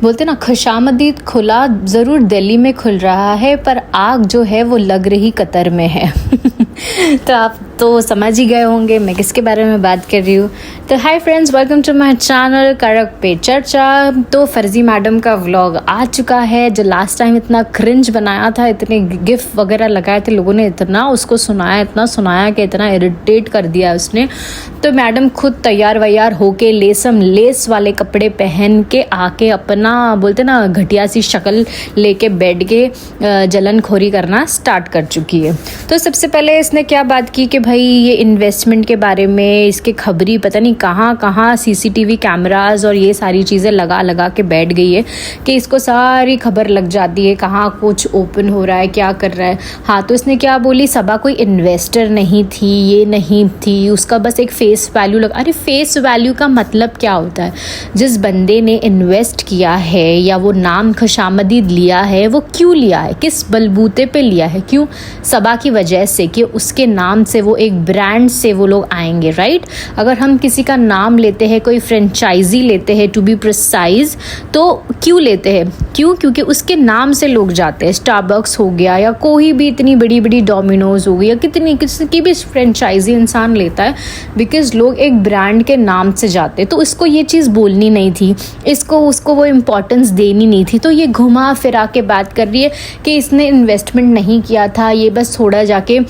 बोलते ना खुशामदीद खुला ज़रूर दिल्ली में खुल रहा है, पर आग जो है वो लग रही कतर में है। तो आप तो समझ ही गए होंगे मैं किसके बारे में बात कर रही हूँ। तो hi friends, welcome to my channel कड़क पे चर्चा। तो फर्जी मैडम का व्लॉग आ चुका है, जो लास्ट टाइम इतना क्रिंज बनाया था, इतने गिफ वगैरह लगाए थे लोगों ने, इतना उसको सुनाया, इतना सुनाया कि इतना इरिटेट कर दिया उसने। तो मैडम खुद तैयार वैयार होके लेस वाले कपड़े पहन के आके अपना बोलते ना घटिया सी शक्ल लेके बैठ के जलनखोरी करना स्टार्ट कर चुकी है। तो सबसे पहले इसने क्या बात की कि भाई ये इन्वेस्टमेंट के बारे में इसके खबरी पता नहीं कहाँ सीसीटीवी कैमरास और ये सारी चीज़ें लगा के बैठ गई है कि इसको सारी खबर लग जाती है, कहाँ कुछ ओपन हो रहा है, क्या कर रहा है। हाँ, तो इसने क्या बोली, सबा कोई इन्वेस्टर नहीं थी, ये नहीं थी, उसका बस एक फेस वैल्यू लगा। अरे फेस वैल्यू का मतलब क्या होता है? जिस बंदे ने इन्वेस्ट किया है या वो नाम खुशामदीद लिया है, वो क्यों लिया है, किस बलबूते पे लिया है, क्यों? सबा की वजह से कि उसके नाम से वो एक ब्रांड से वो लोग आएंगे, राइट। अगर हम किसी का नाम लेते हैं, कोई फ्रेंचाइजी लेते हैं टू बी प्रिसाइज, तो क्यों लेते हैं? क्योंकि उसके नाम से लोग जाते हैं। स्टारबक्स हो गया या कोई भी इतनी बड़ी डोमिनोज हो गई या किसी की भी फ्रेंचाइजी इंसान लेता है बिकॉज लोग एक ब्रांड के नाम से जाते हैं। तो इसको ये चीज़ बोलनी नहीं थी, उसको वो इम्पोर्टेंस देनी नहीं थी। तो ये घुमा फिरा के बात कर रही है कि इसने इन्वेस्टमेंट नहीं किया था, ये बस थोड़ा जाके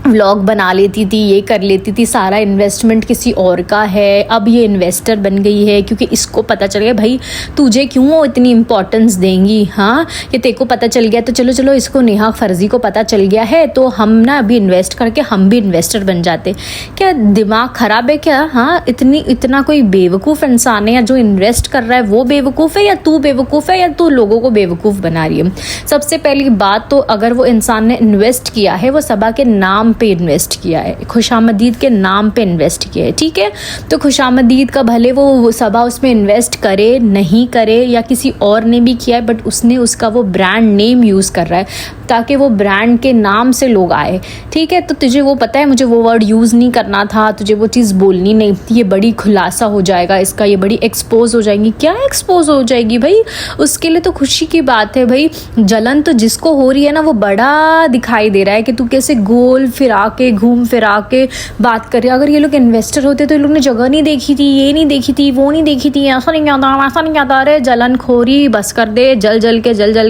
व्लॉग बना लेती थी, ये कर लेती थी, सारा इन्वेस्टमेंट किसी और का है, अब ये इन्वेस्टर बन गई है क्योंकि इसको पता चल गया। भाई तुझे क्यों इतनी इम्पोर्टेंस देंगी? हाँ, कि तेरे को पता चल गया तो चलो इसको नेहा फर्जी को पता चल गया है तो हम ना अभी इन्वेस्ट करके हम भी इन्वेस्टर बन जाते। क्या दिमाग ख़राब है क्या? हाँ, इतना कोई बेवकूफ़ इंसान है या जो इन्वेस्ट कर रहा है वो बेवकूफ़ है या तू बेवकूफ़ है या तू लोगों को बेवकूफ़ बना रही है? सबसे पहली बात तो अगर वो इंसान ने इन्वेस्ट किया है वो सबा के नाम पे इन्वेस्ट किया है, खुशामदीद के नाम पे इन्वेस्ट किया है, ठीक है। तो खुशामदीद का भले वो सबा उसमें इन्वेस्ट करे नहीं करे या किसी और ने भी किया है, बट उसने उसका वो ब्रांड नेम यूज़ कर रहा है ताकि वो ब्रांड के नाम से लोग आए, ठीक है। तो तुझे वो पता है मुझे वो वर्ड यूज़ नहीं करना था, तुझे वो चीज़ बोलनी नहीं थी, ये बड़ी खुलासा हो जाएगा इसका, ये बड़ी एक्सपोज हो जाएंगी। क्या एक्सपोज हो जाएगी भाई? उसके लिए तो खुशी की बात है भाई। जलन तो जिसको हो रही है ना वो बड़ा दिखाई दे रहा है कि तू कैसे गोल फिरा के घूम फिरा के बात कर रही है। अगर ये लोग इन्वेस्टर होते तो ये लोग ने जगह नहीं देखी थी, ये नहीं देखी थी, वो नहीं देखी थी, ऐसा नहीं आता। अरे जलन खोरी बस कर दे, जल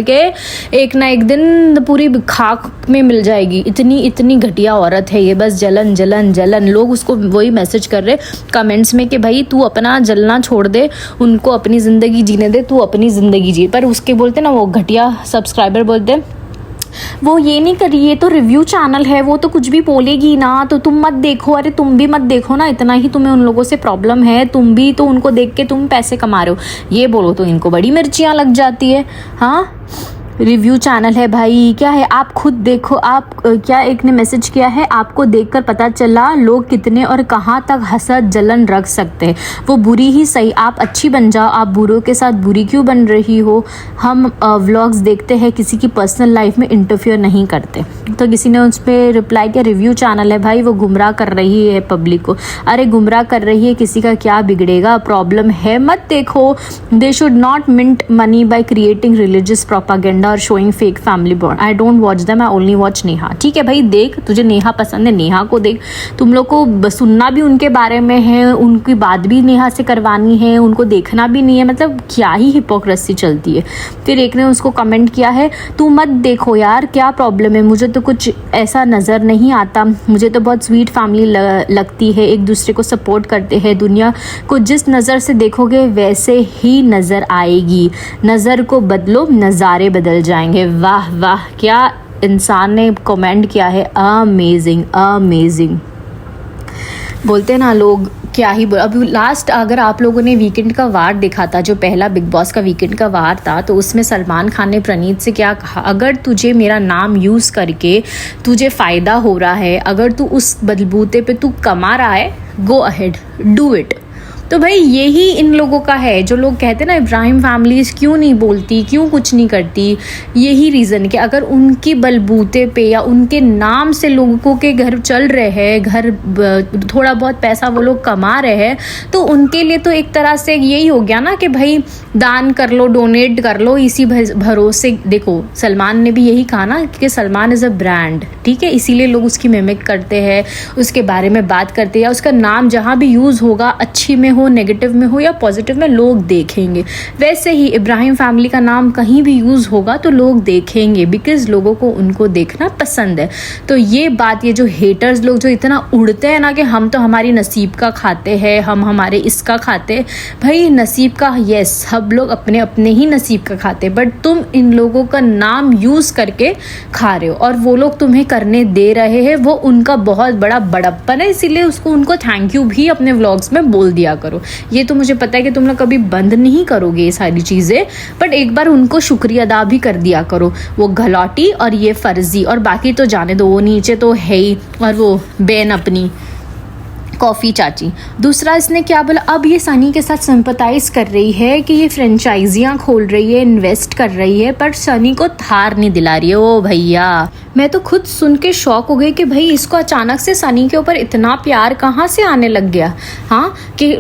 के एक ना एक दिन पूरी खाक में मिल जाएगी। इतनी घटिया औरत है ये, बस जलन। लोग उसको वही मैसेज कर रहे कमेंट्स में कि भाई तू अपना जलना छोड़ दे, उनको अपनी ज़िंदगी जीने दे, तू अपनी ज़िंदगी जी। पर उसके बोलते ना वो घटिया सब्सक्राइबर बोलते वो ये नहीं करी, ये तो रिव्यू चैनल है, वो तो कुछ भी बोलेगी ना, तो तुम मत देखो। अरे तुम भी मत देखो ना, इतना ही तुम्हें उन लोगों से प्रॉब्लम है, तुम भी तो उनको देख के तुम पैसे कमा रहे हो, ये बोलो तो इनको बड़ी मिर्चियाँ लग जाती है। हाँ, रिव्यू चैनल है भाई, क्या है आप खुद देखो। आप क्या एक ने मैसेज किया है, आपको देखकर पता चला लोग कितने और कहाँ तक हसद जलन रख सकते हैं। वो बुरी ही सही, आप अच्छी बन जाओ, आप बुरों के साथ बुरी क्यों बन रही हो? हम व्लॉग्स देखते हैं, किसी की पर्सनल लाइफ में इंटरफियर नहीं करते। तो किसी ने उस पर रिप्लाई किया, रिव्यू चैनल है भाई, वो गुमराह कर रही है पब्लिक को। अरे गुमराह कर रही है, किसी का क्या बिगड़ेगा? प्रॉब्लम है मत देखो। They should not mint money by creating religious propaganda और showing fake family bond. I don't watch them, I only watch Neha. ठीक है भाई, देख, तुझे नेहा पसंद है, नेहा को देख। तुम लोग को सुनना भी उनके बारे में है, उनकी बात भी नेहा से करवानी है, उनको देखना भी नहीं है। मतलब क्या ही हिपोक्रेसी चलती है। फिर एक ने उसको कमेंट किया है, तू मत देखो यार, क्या प्रॉब्लम है? मुझे तो कुछ ऐसा नज़र नहीं आता, मुझे तो बहुत स्वीट फैमिली लगती है, एक दूसरे को सपोर्ट करते हैं। दुनिया को जिस नज़र से देखोगे वैसे ही नज़र आएगी, नज़र को बदलो नज़ारे बदल जाएंगे। वाह वाह, क्या इंसान ने कमेंट किया है, अमेजिंग। बोलते ना लोग क्या ही बोल। अभी लास्ट अगर आप लोगों ने वीकेंड का वार देखा था, जो पहला बिग बॉस का वीकेंड का वार था, तो उसमें सलमान खान ने प्रणीत से क्या कहा, अगर तुझे मेरा नाम यूज़ करके तुझे फ़ायदा हो रहा है, अगर तू उस बलबूते पे तू कमा रहा है, गो अहेड, डू इट। तो भाई यही इन लोगों का है, जो लोग कहते हैं ना इब्राहिम फैमिलीज क्यों नहीं बोलती, क्यों कुछ नहीं करती, यही रीज़न कि अगर उनकी बलबूते पे या उनके नाम से लोगों के घर चल रहे हैं, घर थोड़ा बहुत पैसा वो लोग कमा रहे हैं, तो उनके लिए तो एक तरह से यही हो गया ना कि भाई दान कर लो, डोनेट कर लो, इसी भरोसे। देखो सलमान ने भी यही कहा ना कि सलमान इज़ अ ब्रांड, ठीक है, इसीलिए लोग उसकी मिमिक करते हैं, उसके बारे में बात करते हैं, या उसका नाम जहाँ भी यूज़ होगा, अच्छी में हो, नेगेटिव में हो या पॉजिटिव में, लोग देखेंगे। वैसे ही इब्राहिम फैमिली का नाम कहीं भी यूज़ होगा तो लोग देखेंगे, बिकॉज़ लोगों को उनको देखना पसंद है। तो ये बात, ये जो हेटर्स लोग जो इतना उड़ते हैं ना कि हम तो हमारी नसीब का खाते हैं, हम हमारे इसका खाते, भाई नसीब का यस, सब लोग अपने अपने ही नसीब का खाते, बट तुम इन लोगों का नाम यूज़ करके खा रहे हो और वो लोग तुम्हें करने दे रहे हैं, वो उनका बहुत बड़ा बड़प्पन है। इसीलिए उनको थैंक यू भी अपने व्लॉग्स में बोल दिया करो। ये तो मुझे पता है कि तुम लोग कभी बंद नहीं करोगे ये सारी चीज़ें, बट एक बार उनको शुक्रिया अदा भी कर दिया करो। वो घलौटी और ये फर्जी, और बाकी तो जाने दो, वो नीचे तो है ही, और वो बेन अपनी कॉफ़ी चाची। दूसरा इसने क्या बोला, अब ये सनी के साथ सिंपथाइज कर रही है कि ये फ्रेंचाइजियाँ खोल रही है, इन्वेस्ट कर रही है, पर सनी को थार नहीं दिला रही है। ओ भैया, मैं तो खुद सुन के शॉक हो गई कि भाई इसको अचानक से सनी के ऊपर इतना प्यार कहाँ से आने लग गया। हाँ, कि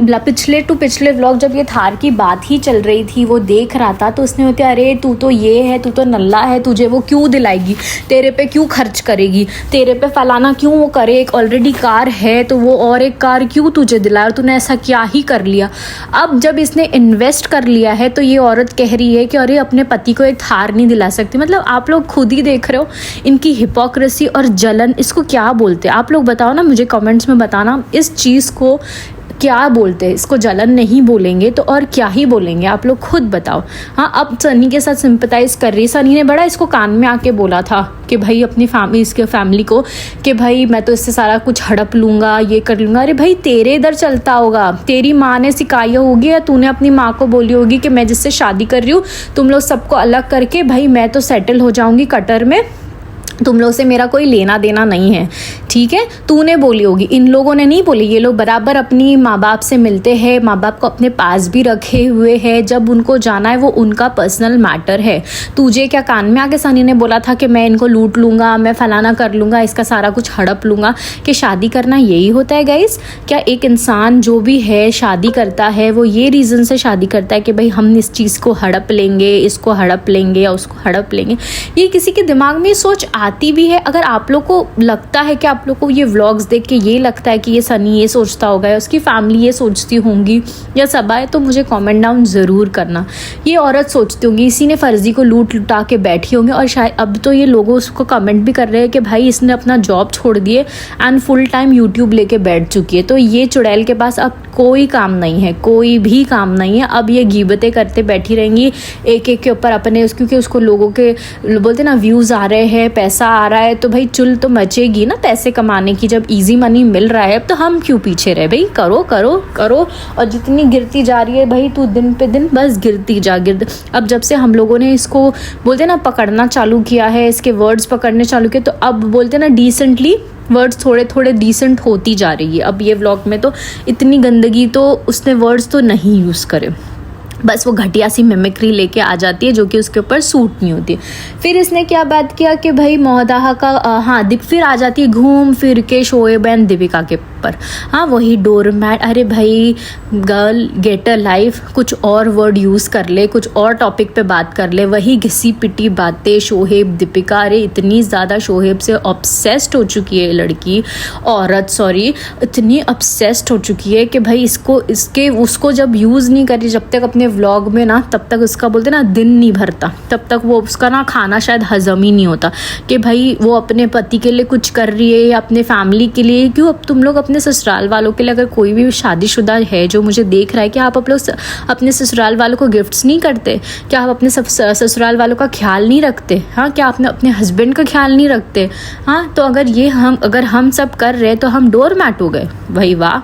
पिछले व्लॉग जब ये थार की बात ही चल रही थी, वो देख रहा था, तो उसने होते अरे तू तो ये है, तू तो नल्ला है, तुझे वो क्यों दिलाएगी, तेरे पे क्यों खर्च करेगी, तेरे पे फलाना क्यों वो करे, एक ऑलरेडी कार है तो वो और एक कार क्यों तुझे दिलाया, और तूने ऐसा क्या ही कर लिया। अब जब इसने इन्वेस्ट कर लिया है तो ये औरत कह रही है कि अरे अपने पति को एक थार नहीं दिला सकती। मतलब आप लोग खुद ही देख रहे हो इनकी हिपोक्रेसी और जलन, इसको क्या बोलते हैं आप लोग बताओ ना, मुझे कमेंट्स में बताना इस चीज़ को क्या बोलते हैं। इसको जलन नहीं बोलेंगे तो और क्या ही बोलेंगे, आप लोग खुद बताओ। हाँ, अब सनी के साथ सिंपथाइज कर रही, सनी ने बड़ा इसको कान में आके बोला था कि भाई अपनी इसके फैमिली को कि भाई मैं तो इससे सारा कुछ हड़प लूँगा, ये कर लूँगा। अरे भाई तेरे इधर चलता होगा, तेरी माँ ने सिखाई होगी या तूने अपनी माँ को बोली होगी कि मैं जिससे शादी कर रही हूँ तुम लोग सबको अलग करके भाई मैं तो सेटल हो जाऊँगी कटर में, तुम लोग से मेरा कोई लेना देना नहीं है, ठीक है, तूने बोली होगी। इन लोगों ने नहीं बोली। ये लोग बराबर अपनी माँ बाप से मिलते हैं, माँ बाप को अपने पास भी रखे हुए हैं, जब उनको जाना है वो उनका पर्सनल मैटर है। तुझे क्या कान में आके सनी ने बोला था कि मैं इनको लूट लूँगा, मैं फलाना कर लूँगा, इसका सारा कुछ हड़प लूँगा, कि शादी करना यही होता है गाइस? क्या एक इंसान जो भी है शादी करता है वो ये रीज़न से शादी करता है कि भाई हम इस चीज़ को हड़प लेंगे, इसको हड़प लेंगे या उसको हड़प लेंगे? ये किसी के दिमाग में सोच आती भी है? अगर आप लोग को लगता है कि आप लोग को ये व्लॉग्स देख के ये लगता है कि ये सनी ये सोचता होगा या उसकी फैमिली ये सोचती होंगी या सब आए, तो मुझे कमेंट डाउन ज़रूर करना। ये औरत सोचती होंगी इसी ने फर्जी को लूट लुटा के बैठी होंगी, और शायद अब तो ये लोगों उसको कमेंट भी कर रहे हैं कि भाई इसने अपना जॉब छोड़ दिए एंड फुल टाइम यूट्यूब लेके बैठ चुकी है। तो ये चुड़ैल के पास अब कोई काम नहीं है, कोई भी काम नहीं है। अब ये गीबतें करते बैठी रहेंगी एक एक के ऊपर अपने, क्योंकि उसको लोगों के बोलते ना व्यूज़ आ रहे हैं, पैसा आ रहा है, तो भाई चुल तो मचेगी ना पैसे कमाने की। जब इजी मनी मिल रहा है तो हम क्यों पीछे रहे भाई? करो करो करो। और जितनी गिरती जा रही है भाई तू दिन पे दिन बस गिरती जा गिर। अब जब से हम लोगों ने इसको बोलते ना पकड़ना चालू किया है, इसके वर्ड्स पकड़ने चालू किए, तो अब बोलते ना डिसेंटली वर्ड्स थोड़े थोड़े डिसेंट होती जा रही है। अब ये व्लॉग में तो इतनी गंदगी तो उसने वर्ड्स तो नहीं यूज़ करे, बस वो घटिया सी मिमिक्री लेके आ जाती है जो कि उसके ऊपर सूट नहीं होती। फिर इसने क्या बात किया कि भाई मोहदाहा का हाँ फिर आ जाती है घूम फिर के शोएब एंड दीपिका के ऊपर। हाँ, वही डोरमैट। अरे भाई गर्ल गेट अ लाइफ, कुछ और वर्ड यूज़ कर ले, कुछ और टॉपिक पे बात कर ले, वही घिसी पिटी बातें शोहेब दीपिका। अरे इतनी ज़्यादा शोहेब से ऑब्सेस्ड हो चुकी है लड़की, औरत सॉरी, इतनी ऑब्सेस्ड हो चुकी है कि भाई उसको जब यूज़ नहीं करी, जब तक अपने व्लॉग में ना, तब तक उसका बोलते ना दिन नहीं भरता, तब तक वो उसका ना खाना शायद हजम ही नहीं होता कि भाई वो अपने पति के लिए कुछ कर रही है या अपने फैमिली के लिए। क्यों अब तुम लोग अपने ससुराल वालों के लिए, अगर कोई भी शादीशुदा है जो मुझे देख रहा है, कि आप लोग अपने ससुराल वालों को गिफ्ट्स नहीं करते? क्या आप अपने ससुराल वालों का ख्याल नहीं रखते? हाँ, क्या आप अपने हस्बैंड का ख्याल नहीं रखते? हाँ, तो अगर हम सब कर रहे हैं तो हम डोर मैट हो गए? भाई वाह,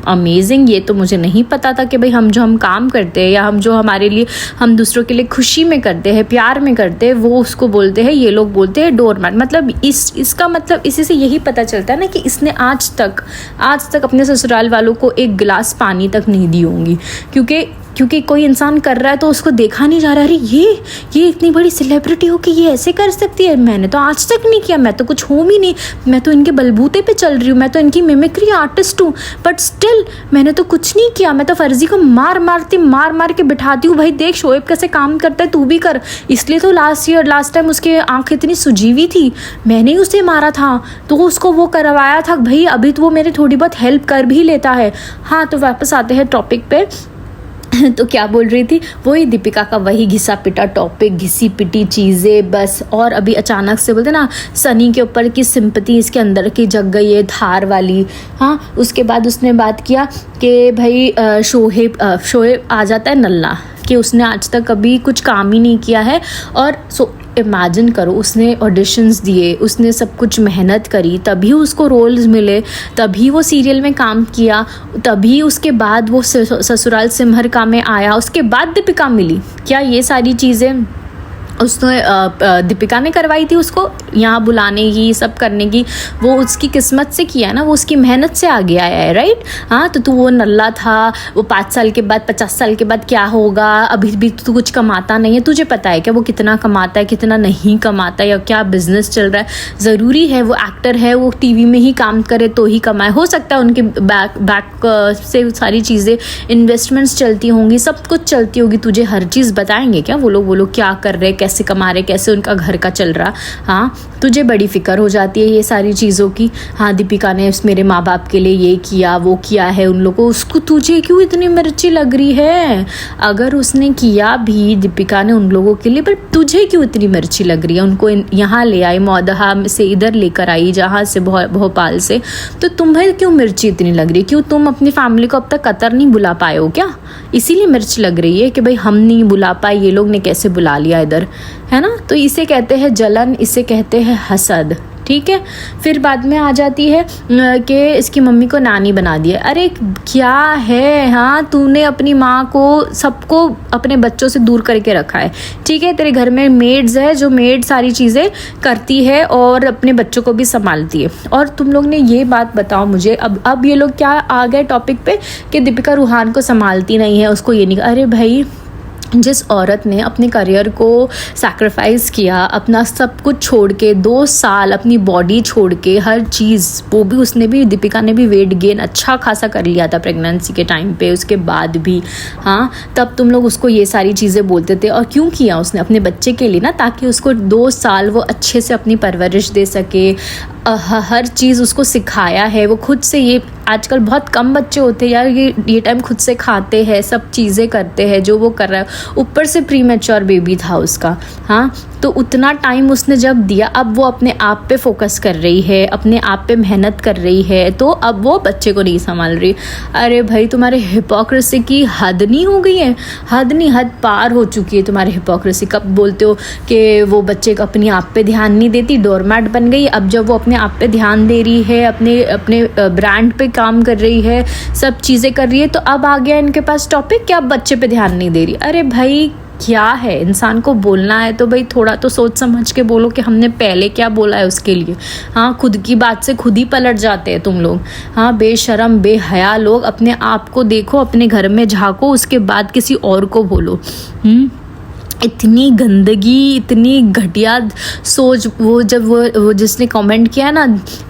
अमेजिंग, ये तो मुझे नहीं पता था कि भाई हम काम करते हैं या हम जो हमारे लिए हम दूसरों के लिए खुशी में करते हैं, प्यार में करते हैं, वो उसको बोलते हैं, ये लोग बोलते हैं डोरमैट। मतलब इसका मतलब इसी से यही पता चलता है ना कि इसने आज तक अपने ससुराल वालों को एक गिलास पानी तक नहीं दी होंगी, क्योंकि कोई इंसान कर रहा है तो उसको देखा नहीं जा रहा, अरे ये इतनी बड़ी सेलिब्रिटी हो कि ये ऐसे कर सकती है, मैंने तो आज तक नहीं किया, मैं तो कुछ हूँ ही नहीं, मैं तो इनके बलबूते पे चल रही हूँ, मैं तो इनकी मिमिक्री आर्टिस्ट हूँ, बट स्टिल मैंने तो कुछ नहीं किया, मैं तो फर्जी को मार के बिठाती हूँ, भाई देख शोएब कैसे काम करता है, तू भी कर। इसलिए तो लास्ट टाइम उसके आँख इतनी सुजी हुई थी, मैंने ही उसे मारा था, तो उसको वो करवाया था भाई, अभी तो वो मेरी थोड़ी बहुत हेल्प कर भी लेता है। हाँ, तो वापस आते हैं टॉपिक पे। तो क्या बोल रही थी, वही दीपिका का वही घिसा पिटा टॉपिक, घिसी पिटी चीज़ें बस। और अभी अचानक से बोलते ना सनी के ऊपर की सिंपैथी इसके अंदर की जग गई है, धार वाली। हाँ, उसके बाद उसने बात किया कि भाई शोएब आ जाता है नल्ला, कि उसने आज तक कभी कुछ काम ही नहीं किया है। और इमेजिन करो, उसने ऑडिशंस दिए, उसने सब कुछ मेहनत करी, तभी उसको रोल्स मिले, तभी वो सीरियल में काम किया, तभी उसके बाद वो ससुराल सिमर का में आया, उसके बाद दीपिका मिली। क्या ये सारी चीज़ें उसने दीपिका ने करवाई थी उसको यहाँ बुलाने की, सब करने की? वो उसकी किस्मत से किया है ना, वो उसकी मेहनत से आगे आया है, राइट। हाँ, तो तू वो नल्ला था, वो 5 साल के बाद 50 साल के बाद क्या होगा, अभी भी तू कुछ कमाता नहीं है, तुझे पता है क्या वो कितना कमाता है, कितना नहीं कमाता है, या क्या बिजनेस चल रहा है? ज़रूरी है वो एक्टर है, वो टीवी में ही काम करे तो ही कमाए? हो सकता है उनके बैक से सारी चीज़ें इन्वेस्टमेंट्स चलती होंगी, सब कुछ चलती होगी, तुझे हर चीज़ बताएंगे क्या वो लोग क्या कर रहे, कैसे कमा रहे, कैसे उनका घर का चल रहा? हाँ, तुझे बड़ी फिक्र हो जाती है ये सारी चीज़ों की। हाँ, दीपिका ने मेरे माँ बाप के लिए ये किया, वो किया है उन लोगों को, उसको तुझे क्यों इतनी मिर्ची लग रही है? अगर उसने किया भी दीपिका ने उन लोगों के लिए, पर तुझे क्यों इतनी मिर्ची लग रही है? उनको यहाँ ले आई, मौदहा से इधर लेकर आई, जहाँ से भोपाल से, तो तुम्हें क्यों मिर्ची इतनी लग रही है? क्यों तुम अपनी फैमिली को अब तक कतर नहीं बुला पाए हो क्या? इसीलिए मिर्च लग रही है कि भाई हम नहीं बुला पाए, ये लोग ने कैसे बुला लिया इधर, है ना? तो इसे कहते हैं जलन, इसे कहते हैं हसद, ठीक है। फिर बाद में आ जाती है कि इसकी मम्मी को नानी बना दिया। अरे क्या है, हाँ, तूने अपनी माँ को, सबको अपने बच्चों से दूर करके रखा है, ठीक है। तेरे घर में मेड्स है, जो मेड सारी चीज़ें करती है और अपने बच्चों को भी संभालती है। और तुम लोग ने ये बात बताओ मुझे, अब ये लोग क्या आ गए टॉपिक पे कि दीपिका रूहान को संभालती नहीं है, उसको ये नहीं। अरे भाई, जिस औरत ने अपने करियर को सैक्रिफाइस किया, अपना सब कुछ छोड़ के 2 साल अपनी बॉडी छोड़ के, हर चीज़, वो भी उसने भी, दीपिका ने भी वेट गेन अच्छा खासा कर लिया था प्रेगनेंसी के टाइम पे, उसके बाद भी। हाँ, तब तुम लोग उसको ये सारी चीज़ें बोलते थे। और क्यों किया उसने? अपने बच्चे के लिए ना, ताकि उसको 2 साल वो अच्छे से अपनी परवरिश दे सके, हर चीज़ उसको सिखाया है वो खुद से। ये आजकल बहुत कम बच्चे होते हैं यार, ये टाइम खुद से खाते हैं, सब चीज़ें करते हैं जो वो कर रहा है। ऊपर से प्री मैच्योर बेबी था उसका। हाँ, तो उतना टाइम उसने जब दिया, अब वो अपने आप पे फोकस कर रही है, अपने आप पे मेहनत कर रही है, तो अब वो बच्चे को नहीं संभाल रही। अरे भाई, तुम्हारे हिपोक्रेसी की हद नहीं हो गई है? हद नहीं, हद पार हो चुकी है तुम्हारी हिपोक्रेसी। कब बोलते हो कि वो बच्चे को अपने आप पे ध्यान नहीं देती, डोरमैट बन गई, अब जब वो अपने आप पे ध्यान दे रही है, अपने ब्रांड पे काम कर रही है, सब चीज़ें कर रही है, तो अब आ गया इनके पास टॉपिक कि अब बच्चे पे ध्यान नहीं दे रही। अरे भाई, क्या है, इंसान को बोलना है तो भाई थोड़ा तो सोच समझ के बोलो कि हमने पहले क्या बोला है उसके लिए। हाँ, खुद की बात से खुद ही पलट जाते हैं तुम लोग। हाँ, बेशरम बेहया लोग। अपने आप को देखो, अपने घर में झांको, उसके बाद किसी और को बोलो। इतनी गंदगी, इतनी घटिया सोच। वो जब वो जिसने कमेंट किया ना,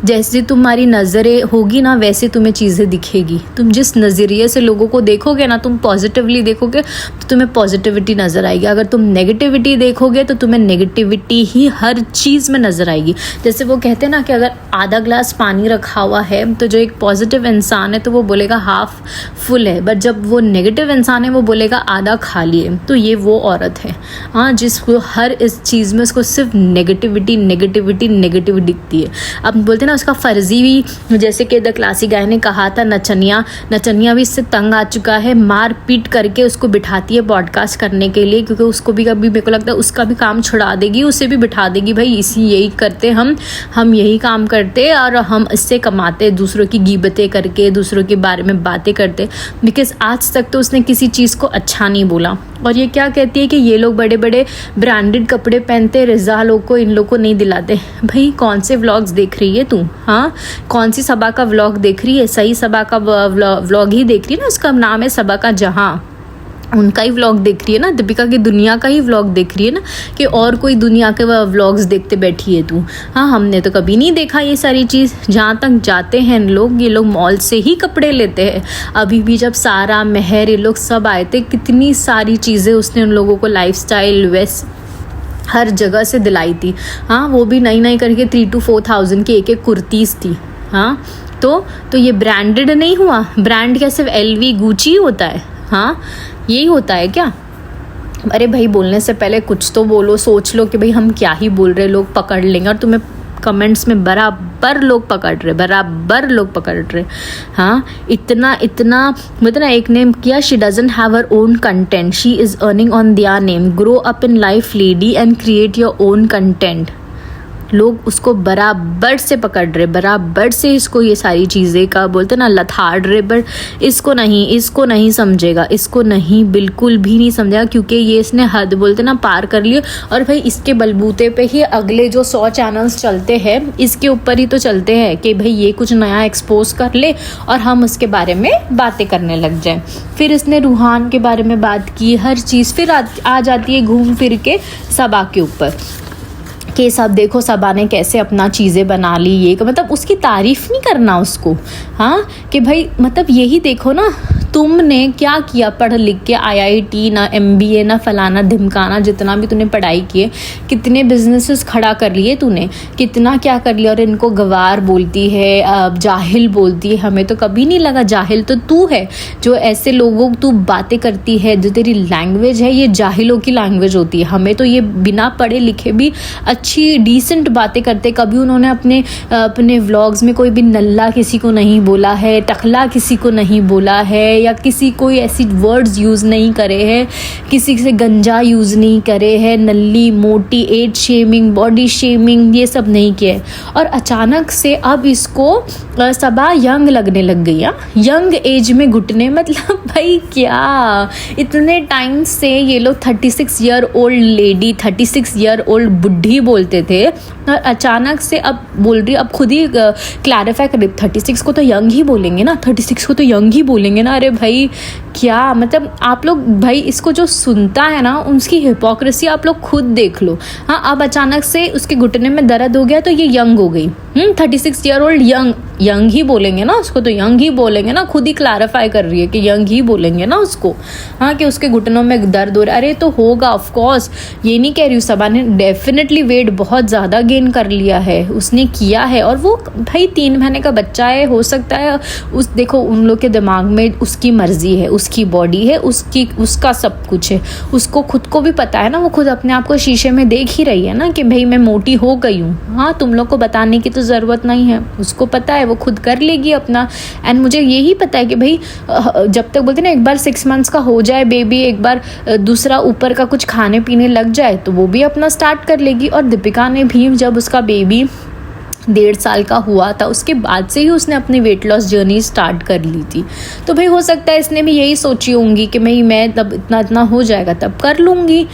जैसे तुम्हारी नज़रें होगी ना वैसे तुम्हें चीज़ें दिखेगी। तुम जिस नज़रिए से लोगों को देखोगे ना, तुम पॉजिटिवली देखोगे तो तुम्हें पॉजिटिविटी नज़र आएगी। अगर तुम नेगेटिविटी देखोगे तो तुम्हें नेगेटिविटी ही हर चीज़ में नज़र आएगी। जैसे वो कहते हैं ना कि अगर आधा ग्लास पानी रखा हुआ है तो जो एक पॉजिटिव इंसान है तो वो बोलेगा हाफ फुल है, बट जब वो नेगेटिव इंसान है वो बोलेगा आधा खाली है। तो ये वो औरत है। हाँ, जिसको हर इस चीज़ में उसको सिर्फ नेगेटिविटी नेगेटिविटी नेगेटिविटी दिखती है। अब बोलते हैं ना उसका फर्जी भी, जैसे कि द क्लासी गाय ने कहा था, नचनिया भी इससे तंग आ चुका है, मार पीट करके उसको बिठाती है पॉडकास्ट करने के लिए, क्योंकि उसको भी कभी मेरे को लगता है उसका भी काम छुड़ा देगी, उसे भी बिठा देगी, भाई इसी यही करते हम यही काम करते और हम इससे कमाते, दूसरों की गीबतें करके, दूसरों के बारे में बातें करते। बिकॉज आज तक तो उसने किसी चीज़ को अच्छा नहीं बोला। और ये क्या कहती है कि ये लोग बड़े बड़े ब्रांडेड कपड़े पहनते, रिजा लोग को, इन लोग को नहीं दिलाते। भाई कौन से व्लॉग्स देख रही है तू? हाँ, कौन सी सबा का व्लॉग देख रही है? सही सबा का व्लॉग ही देख रही है ना, उसका नाम है सबा का जहां, उनका ही व्लॉग देख रही है ना। दीपिका की दुनिया का ही व्लॉग देख रही है ना, कि और कोई दुनिया के व्लॉग्स देखते बैठी है तू? हाँ, हमने तो कभी नहीं देखा ये सारी चीज़। जहाँ तक जाते हैं ये लोग मॉल से ही कपड़े लेते हैं। अभी भी जब सारा मेहर ये लोग सब आए थे, कितनी सारी चीज़ें उसने उन लोगों को लाइफस्टाइल वेस्ट हर जगह से दिलाई थी। हाँ, वो भी नई नई करके 3,000 to 4,000 की एक कुर्तीज़ थी। हाँ, तो ये ब्रांडेड नहीं हुआ? ब्रांड क्या सिर्फ LV गुची होता है? हाँ, यही होता है क्या? अरे भाई, बोलने से पहले कुछ तो बोलो, सोच लो कि भाई हम क्या ही बोल रहे, लोग पकड़ लेंगे। और तुम्हें कमेंट्स में बराबर लोग पकड़ रहे। हाँ, इतना मतलब ना, एक नेम किया, she doesn't have her own content, she is earning on their name, grow up in life lady and create your own content. लोग उसको बराबर से पकड़ रहे, बराबर से इसको ये सारी चीज़ें का बोलते ना लथाड़ रहे, पर इसको नहीं समझेगा, इसको नहीं, बिल्कुल भी नहीं समझेगा, क्योंकि ये इसने हद बोलते ना पार कर लिया। और भाई इसके बलबूते पे ही अगले जो 100 चैनल्स चलते हैं, इसके ऊपर ही तो चलते हैं कि भाई ये कुछ नया एक्सपोज कर ले और हम उसके बारे में बातें करने लग जाएं। फिर इसने रूहान के बारे में बात की, हर चीज़ फिर आ जाती है घूम फिर के सबा के ऊपर कि सब देखो सबा ने कैसे अपना चीज़ें बना ली। ये मतलब उसकी तारीफ़ नहीं करना उसको। हाँ, कि भाई मतलब यही देखो ना, तुमने क्या किया पढ़ लिख के, IIT ना MBA ना फलाना ढिमकाना, जितना भी तूने पढ़ाई की है, कितने बिजनेसेस खड़ा कर लिए तूने, कितना क्या कर लिया। और इनको गवार बोलती है, जाहिल बोलती है। हमें तो कभी नहीं लगा जाहिल तो तू है, जो ऐसे लोगों तू बातें करती है, जो तेरी लैंग्वेज है ये जाहिलों की लैंग्वेज होती है। हमें तो ये बिना पढ़े लिखे भी अच्छी डिसेंट बातें करते। कभी उन्होंने अपने व्लॉग्स में कोई भी नल्ला किसी को नहीं बोला है, टकला किसी को नहीं बोला है, या किसी कोई ऐसी वर्ड्स यूज़ नहीं करे हैं, किसी से गंजा यूज़ नहीं करे हैं, नल्ली मोटी, एज शेमिंग, बॉडी शेमिंग, ये सब नहीं किया है। और अचानक से अब इसको सबा यंग लगने लग गई। यंग एज में घुटने, मतलब भाई क्या, इतने टाइम से ये लोग 36 year old lady, 36 year old बुढ़ी बोलते थे, और अचानक से अब बोल रही, अब खुद ही क्लैरिफाई कर रही, 36 को तो यंग ही बोलेंगे ना, 36 को तो यंग ही बोलेंगे ना। अरे भाई क्या मतलब, आप लोग भाई इसको जो सुनता है ना, उसकी हिपोक्रेसी आप लोग खुद देख लो। हाँ, अब अचानक से उसके घुटने में दर्द हो गया तो ये यंग हो गई। 36 ईयर ओल्ड यंग ही बोलेंगे ना उसको, तो यंग ही बोलेंगे ना, खुद ही क्लैरिफाई कर रही है कि यंग ही बोलेंगे ना उसको। हाँ, कि उसके घुटनों में दर्द हो रहा है, अरे तो होगा ऑफ कोर्स, ये नहीं कह रही हूँ। सबा ने डेफिनेटली वेट बहुत ज़्यादा गेन कर लिया है, उसने किया है। और वो भाई 3 महीने का बच्चा है, हो सकता है देखो उन लोग के दिमाग में उसकी मर्जी है, उसकी बॉडी है, उसका सब कुछ है, उसको खुद को भी पता है ना, वो खुद अपने आप को शीशे में देख ही रही है ना कि भाई मैं मोटी हो गई हूँ। हाँ, तुम लोग को बताने की तो ज़रूरत नहीं है, उसको पता है, वो खुद कर लेगी अपना। एंड मुझे यही पता है कि भाई जब तक बोलते ना, एक बार 6 मंथ्स का हो जाए बेबी, एक बार दूसरा ऊपर का कुछ खाने पीने लग जाए, तो वो भी अपना स्टार्ट कर लेगी। और दीपिका ने भी जब उसका बेबी 1.5 साल का हुआ था, उसके बाद से ही उसने अपनी वेट लॉस जर्नी स्टार्ट कर ली थी। तो भाई हो सकता है इसने भी यही सोची होंगी कि भाई मैं तब इतना हो जाएगा तब कर लूँगी,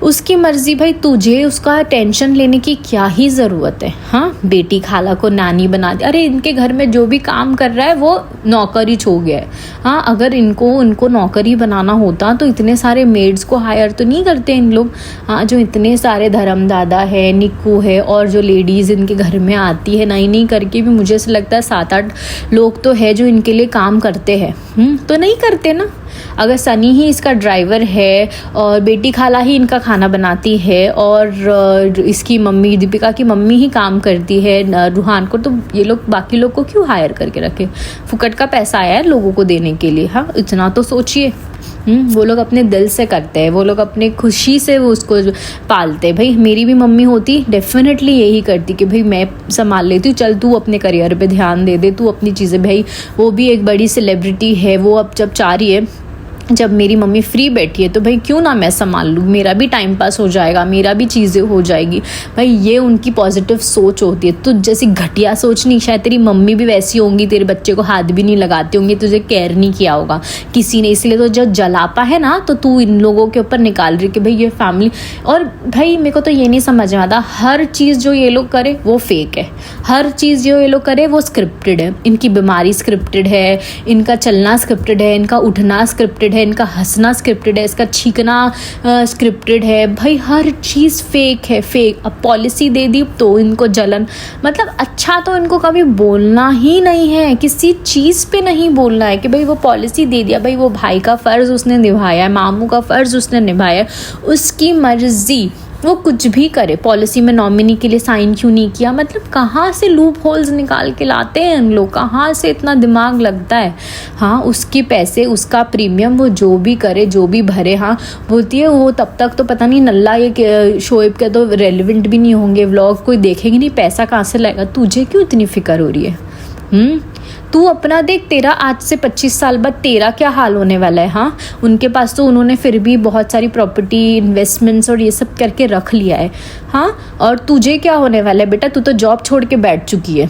उसकी मर्जी। भाई तुझे उसका टेंशन लेने की क्या ही ज़रूरत है। हाँ, बेटी खाला को नानी बना दे, अरे इनके घर में जो भी काम कर रहा है वो नौकरी हो गया है। हाँ, अगर इनको नौकरी बनाना होता तो इतने सारे मेड्स को हायर तो नहीं करते इन लोग। हाँ, जो इतने सारे धर्मदादा है, निक्कू है, और जो लेडीज़ इनके घर में आती है नहीं करके भी, मुझे ऐसा लगता है 7-8 लोग तो है जो इनके लिए काम करते हैं। तो नहीं करते ना। अगर सनी ही इसका ड्राइवर है और बेटी खाला ही इनका खाना बनाती है और इसकी मम्मी, दीपिका की मम्मी ही काम करती है रूहान को, तो ये लोग बाकी लोग को क्यों हायर करके रखे? फुकट का पैसा आया है लोगों को देने के लिए। हाँ, इतना तो सोचिए। वो लोग अपने दिल से करते हैं, वो लोग अपने खुशी से वो उसको पालते हैं। भाई मेरी भी मम्मी होती डेफिनेटली यही करती कि भाई मैं संभाल लेती हूँ, चल तू अपने करियर पे ध्यान दे दे, तू अपनी चीज़ें। भाई वो भी एक बड़ी सेलिब्रिटी है, वो अब जब चाह रही है, जब मेरी मम्मी फ्री बैठी है तो भाई क्यों ना मैं संभाल लूँ, मेरा भी टाइम पास हो जाएगा, मेरा भी चीज़ें हो जाएगी। भाई ये उनकी पॉजिटिव सोच होती है। तो जैसी घटिया सोच नहीं, शायद तेरी मम्मी भी वैसी होंगी, तेरे बच्चे को हाथ भी नहीं लगाते होंगे, तुझे केयर नहीं किया होगा किसी ने, इसलिए तो जो जलापा है ना तो तू इन लोगों के ऊपर निकाल रही कि भाई ये फैमिली। और भाई मेरे को तो ये नहीं समझ में आता, हर चीज़ जो ये लोग करे वो फेक है, हर चीज़ जो ये लोग करे वो स्क्रिप्टेड है। इनकी बीमारी स्क्रिप्टेड है, इनका चलना स्क्रिप्टेड है, इनका उठना स्क्रिप्टेड है, इनका हंसना स्क्रिप्टेड है, इसका छींकना स्क्रिप्टेड है। भाई हर चीज़ फेक है, फेक। अब पॉलिसी दे दी तो इनको जलन, मतलब अच्छा तो इनको कभी बोलना ही नहीं है, किसी चीज़ पे नहीं बोलना है कि भाई वो पॉलिसी दे दिया, भाई वो भाई का फ़र्ज़ उसने निभाया है, मामू का फ़र्ज़ उसने निभाया है, उसकी मर्ज़ी, वो कुछ भी करे। पॉलिसी में नॉमिनी के लिए साइन क्यों नहीं किया, मतलब कहाँ से लूप होल्स निकाल के लाते हैं इन लोग, कहाँ से इतना दिमाग लगता है। हाँ उसके पैसे, उसका प्रीमियम, वो जो भी करे, जो भी भरे। हाँ बोलती है वो तब तक तो पता नहीं नल्ला ये शोएब के तो रेलिवेंट भी नहीं होंगे, व्लॉग कोई देखेंगे नहीं, पैसा कहाँ से लाएगा। तुझे क्यों इतनी फिक्र हो रही है? तू अपना देख, तेरा आज से 25 साल बाद तेरा क्या हाल होने वाला है। हाँ उनके पास तो उन्होंने फिर भी बहुत सारी प्रॉपर्टी, इन्वेस्टमेंट्स और ये सब करके रख लिया है। हाँ और तुझे क्या होने वाला है बेटा, तू तो जॉब छोड़ के बैठ चुकी है,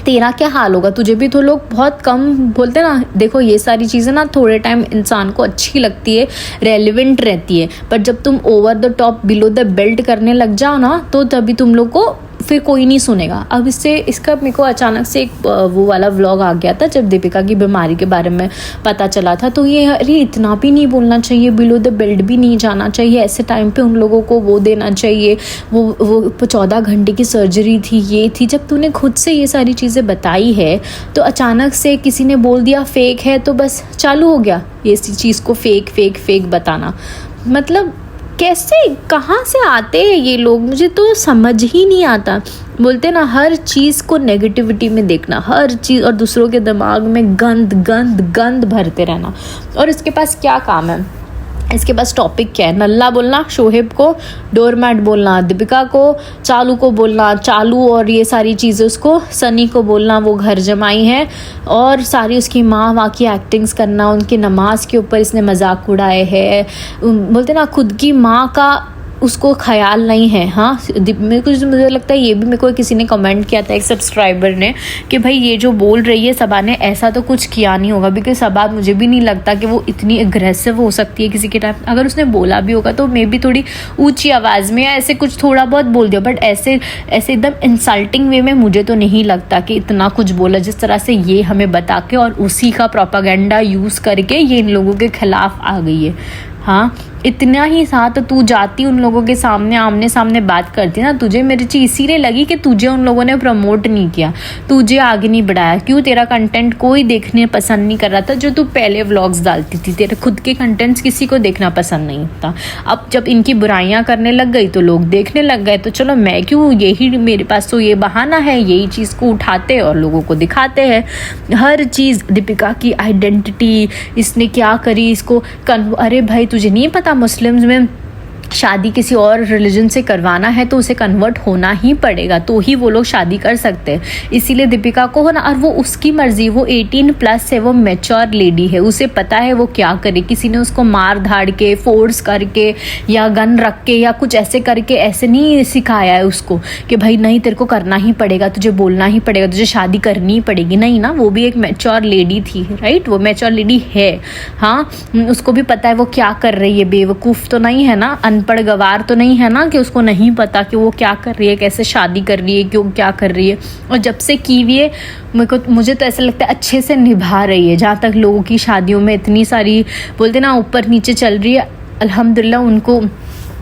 तेरा क्या हाल होगा। तुझे भी तो लोग बहुत कम बोलते ना, देखो ये सारी चीज़ें ना थोड़े टाइम इंसान को अच्छी लगती है, रेलिवेंट रहती है, पर जब तुम over the top, below the belt करने लग जाओ ना तो तभी तुम लोग को फिर कोई नहीं सुनेगा। अब इसका मेरे को अचानक से एक वो वाला व्लॉग आ गया था जब दीपिका की बीमारी के बारे में पता चला था, तो ये अरे इतना भी नहीं बोलना चाहिए, बिलो द बेल्ट भी नहीं जाना चाहिए, ऐसे टाइम पे उन लोगों को वो देना चाहिए, वो 14 घंटे की सर्जरी थी, ये थी। जब तूने खुद से ये सारी चीज़ें बताई है तो अचानक से किसी ने बोल दिया फेक है, तो बस चालू हो गया ये चीज़ को फेक फेक फेक बताना। मतलब कैसे, कहाँ से आते हैं ये लोग, मुझे तो समझ ही नहीं आता। बोलते ना हर चीज़ को नेगेटिविटी में देखना, हर चीज़, और दूसरों के दिमाग में गंद गंद गंद भरते रहना। और इसके पास क्या काम है, इसके पास टॉपिक क्या है, नल्ला बोलना, शोहेब को डोरमैट बोलना, दीपिका को चालू को बोलना चालू, और ये सारी चीज़ें उसको सनी को बोलना वो घर जमाई है, और सारी उसकी माँ की एक्टिंग्स करना, उनकी नमाज के ऊपर इसने मजाक उड़ाए हैं। बोलते ना खुद की माँ का उसको ख्याल नहीं है। हाँ मुझे लगता है ये भी मेरे को किसी ने कमेंट किया था, एक सब्सक्राइबर ने, कि भाई ये जो बोल रही है सबा ने ऐसा तो कुछ किया नहीं होगा, बिकॉज सबा मुझे भी नहीं लगता कि वो इतनी एग्रेसिव हो सकती है किसी के टाइम। अगर उसने बोला भी होगा तो मे भी थोड़ी ऊंची आवाज़ में या ऐसे कुछ थोड़ा बहुत बोल दिया, बट ऐसे एकदम इंसल्टिंग वे में मुझे तो नहीं लगता कि इतना कुछ बोला जिस तरह से ये हमें बता के, और उसी का प्रोपागेंडा यूज़ करके ये इन लोगों के खिलाफ आ गई है। हाँ इतना ही साथ तू जाती उन लोगों के सामने आमने सामने बात करती ना, तुझे मेरी चीज़ इसीलिए लगी कि तुझे उन लोगों ने प्रमोट नहीं किया, तुझे आगे नहीं बढ़ाया। क्यों, तेरा कंटेंट कोई देखने पसंद नहीं कर रहा था जो तू पहले व्लॉग्स डालती थी, तेरे खुद के कंटेंट्स किसी को देखना पसंद नहीं था। अब जब इनकी बुराइयां करने लग गई तो लोग देखने लग गए, तो चलो मैं क्यों, यही मेरे पास तो ये बहाना है, यही चीज़ को उठाते और लोगों को दिखाते हैं हर चीज़। दीपिका की आइडेंटिटी, इसने क्या करी, इसको अरे भाई तुझे नहीं पता मुस्लिम्स में शादी किसी और रिलीजन से करवाना है तो उसे कन्वर्ट होना ही पड़ेगा, तो ही वो लोग शादी कर सकते हैं। इसीलिए दीपिका को हो ना, और वो उसकी मर्जी, वो 18+ है, वो मैच्योर लेडी है, उसे पता है वो क्या करे। किसी ने उसको मार धाड़ के, फोर्स करके या गन रख के या कुछ ऐसे करके ऐसे नहीं सिखाया है उसको कि भाई नहीं तेरे को करना ही पड़ेगा, तुझे बोलना ही पड़ेगा, तुझे शादी करनी ही पड़ेगी। नहीं ना, वो भी एक मैच्योर लेडी थी, राइट, वो मैच्योर लेडी है। हाँ उसको भी पता है वो क्या कर रही है, बेवकूफ़ तो नहीं है ना, अनपढ़ गवार तो नहीं है ना कि उसको नहीं पता कि वो क्या कर रही है, कैसे शादी कर रही है, क्यों क्या कर रही है। और जब से की हुई है मुझे तो ऐसा लगता है अच्छे से निभा रही है। जहाँ तक लोगों की शादियों में इतनी सारी बोलते ना ऊपर नीचे चल रही है, अल्हम्दुलिल्लाह उनको,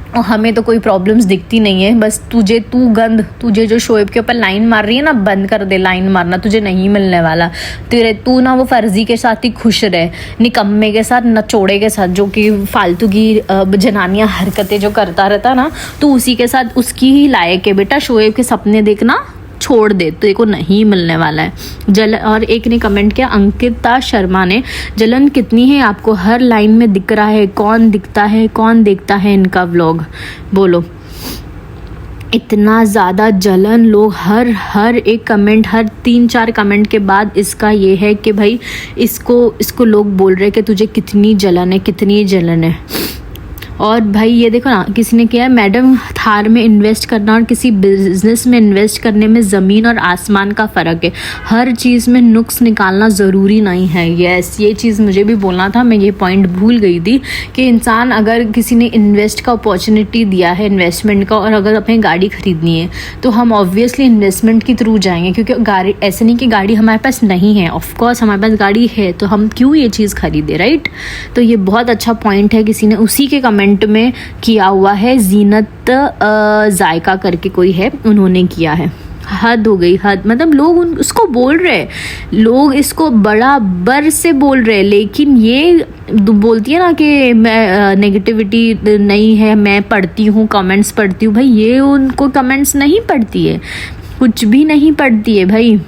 और हमें तो कोई प्रॉब्लम्स दिखती नहीं है। बस तुझे जो शोएब के ऊपर लाइन मार रही है ना, बंद कर दे लाइन मारना, तुझे नहीं मिलने वाला। तू ना वो फर्जी के साथ ही खुश रहे, निकम्मे के साथ, नचोड़े के साथ, जो कि फालतू की जनानियाँ हरकतें जो करता रहता ना, तो उसी के साथ उसकी ही लायक है बेटा। शोएब के सपने देखना छोड़ दे, तेरे को नहीं मिलने वाला है जलन। और एक ने कमेंट किया, अंकिता शर्मा ने, जलन कितनी है आपको, हर लाइन में दिख रहा है, कौन दिखता है, कौन देखता है इनका व्लॉग, बोलो। इतना ज़्यादा जलन, लोग हर एक कमेंट, हर 3-4 कमेंट के बाद इसका ये है कि भाई इसको लोग बोल रहे हैं कि तुझे कितनी जलन है, कितनी जलन है। और भाई ये देखो ना, किसी ने किया है, मैडम थार में इन्वेस्ट करना और किसी बिजनेस में इन्वेस्ट करने में ज़मीन और आसमान का फ़र्क है, हर चीज़ में नुक्स निकालना ज़रूरी नहीं है। यस, ये चीज़ मुझे भी बोलना था, मैं ये पॉइंट भूल गई थी कि इंसान अगर किसी ने इन्वेस्ट का अपॉर्चुनिटी दिया है, इन्वेस्टमेंट का, और अगर हमें गाड़ी ख़रीदनी है तो हम ऑब्वियसली इन्वेस्टमेंट के थ्रू जाएंगे, क्योंकि गाड़ी ऐसे नहीं कि गाड़ी हमारे पास नहीं है, ऑफकोर्स हमारे पास गाड़ी है, तो हम क्यों ये चीज़ खरीदे, राइट। तो ये बहुत अच्छा पॉइंट है, किसी ने उसी के कमेंट में किया हुआ है, जीनत जायका करके कोई है, उन्होंने किया है। हद हो गई, हद, मतलब लोग उसको बोल रहे, लोग इसको बराबर से बोल रहे, लेकिन ये बोलती है ना कि मैं नेगेटिविटी नहीं है, मैं पढ़ती हूँ, कमेंट्स पढ़ती हूँ, भाई ये उनको कमेंट्स नहीं पढ़ती है, कुछ भी नहीं पढ़ती है भाई।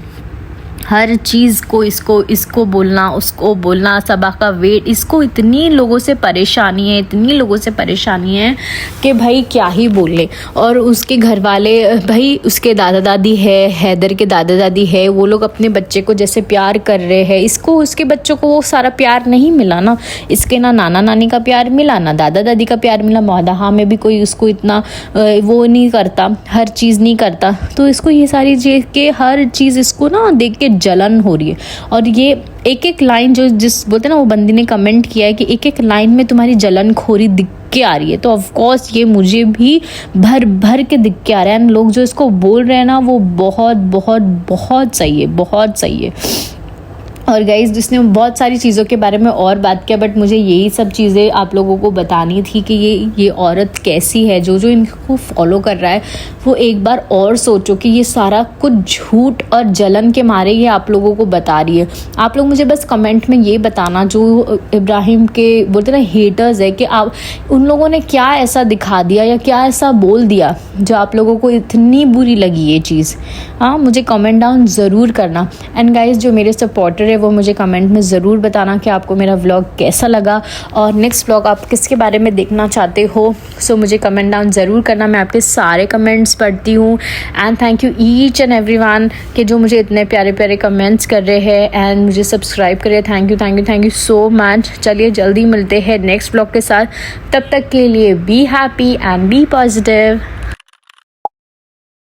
हर चीज़ को इसको बोलना, उसको बोलना, सबा का वेट, इसको इतनी लोगों से परेशानी है, इतनी लोगों से परेशानी है कि भाई क्या ही बोले। और उसके घर वाले, भाई उसके दादा दादी है, हैदर के दादा दादी है, वो लोग अपने बच्चे को जैसे प्यार कर रहे हैं, इसको उसके बच्चों को वो सारा प्यार नहीं मिला ना, इसके ना नाना नानी का प्यार मिला, ना दादा दादी का प्यार मिला, मौदहा में भी कोई उसको इतना वो नहीं करता, हर चीज़ नहीं करता, तो इसको ये सारी चीज़ के हर चीज़ इसको ना देख के जलन हो रही है। और ये एक लाइन जो जिस बोलते हैं ना, वो बंदी ने कमेंट किया है कि एक लाइन में तुम्हारी जलन खोरी दिख के आ रही है, तो ऑफ कोर्स ये मुझे भी भर के दिख के आ रहा है। लोग जो इसको बोल रहे हैं ना, वो बहुत बहुत बहुत सही है, बहुत सही है। और गाइज़, जिसने बहुत सारी चीज़ों के बारे में और बात किया, बट मुझे यही सब चीज़ें आप लोगों को बतानी थी कि ये औरत कैसी है, जो इनको फॉलो कर रहा है वो एक बार और सोचो कि ये सारा कुछ झूठ और जलन के मारे ये आप लोगों को बता रही है। आप लोग मुझे बस कमेंट में ये बताना, जो इब्राहिम के बोलते ना हेटर्स है, कि आप उन लोगों ने क्या ऐसा दिखा दिया या क्या ऐसा बोल दिया जो आप लोगों को इतनी बुरी लगी ये चीज़। हाँ, मुझे कमेंट डाउन ज़रूर करना। एंड गाइज़, जो मेरे सपोर्टर है वो मुझे कमेंट में ज़रूर बताना कि आपको मेरा व्लॉग कैसा लगा और नेक्स्ट व्लॉग आप किसके बारे में देखना चाहते हो। सो मुझे कमेंट डाउन ज़रूर करना, मैं आपके सारे कमेंट्स पढ़ती हूँ। And thank you each and everyone कि जो मुझे इतने प्यारे प्यारे कमेंट्स कर रहे हैं एंड मुझे सब्सक्राइब कर रहे हैं। Thank you so much. चलिए जल्दी मिलते हैं नेक्स्ट व्लॉग के साथ, तब तक के लिए be happy and be positive.